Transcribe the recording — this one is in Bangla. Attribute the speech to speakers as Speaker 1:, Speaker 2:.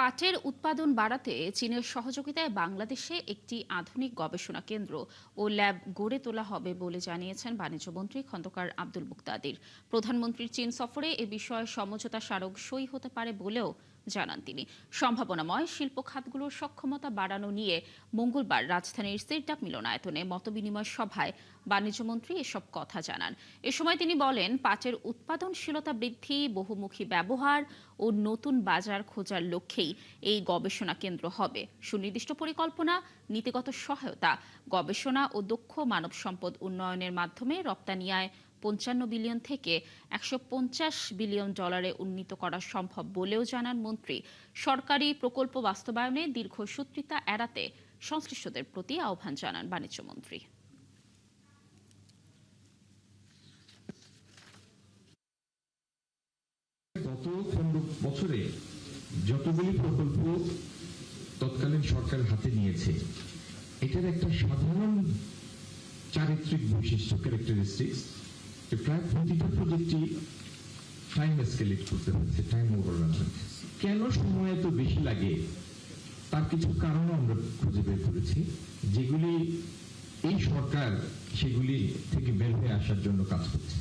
Speaker 1: পাটের উৎপাদন বাড়াতে চীনের সহযোগিতায় বাংলাদেশে একটি আধুনিক গবেষণা কেন্দ্র ও ল্যাব গড়ে তোলা হবে বলে জানিয়েছেন বাণিজ্যমন্ত্রী খন্দকার আব্দুল মুক্তাদির। প্রধানমন্ত্রীর চীন সফরে এ বিষয়ে সমঝোতা স্মারক সই হতে পারে বলেও জানান তিনি। সম্ভাবনাময় শিল্প খাতগুলোর সক্ষমতা বাড়ানো নিয়ে মঙ্গলবার রাজধানীর সিরডাপ মিলনায়তনে মতবিনিময় সভায় বাণিজ্যমন্ত্রী এসব কথা জানান। এ সময় তিনি বলেন, পাটের উৎপাদনশীলতা বৃদ্ধি, বহুমুখী ব্যবহার ও নতুন বাজার খোঁজার লক্ষ্যেই এই গবেষণা কেন্দ্র হবে। সুনির্দিষ্ট পরিকল্পনা, নীতিগত সহায়তা, গবেষণা ও দক্ষ মানব সম্পদ উন্নয়নের মাধ্যমে রপ্তানি আয় ৫৫ বিলিয়ন থেকে ১৫০ বিলিয়ন ডলারে উন্নীত করা সম্ভব বলেও জানান মন্ত্রী। সরকারি প্রকল্প বাস্তবায়নে দীর্ঘসূত্রিতা এড়াতে সংশ্লিষ্টদের প্রতি আহ্বান জানান বাণিজ্যমন্ত্রী।
Speaker 2: গত ১৫ বছরে যতগুলি প্রকল্প তৎকালীন সরকারের হাতে নিয়েছে, এটার একটা সাধারণ চারিত্রিক বৈশিষ্ট্য, ক্যারেক্টারিস্টিক্স, প্রায় প্রতিটা প্রজেক্টই টাইম এসকেলেট করতে হচ্ছে, টাইম ওভাররান হচ্ছে। কেন সময় এত বেশি লাগে তার কিছু কারণ আমরা খুঁজে বের করেছি, যেগুলি এই সরকার সেগুলি থেকে বের হয়ে আসার জন্য কাজ করছে।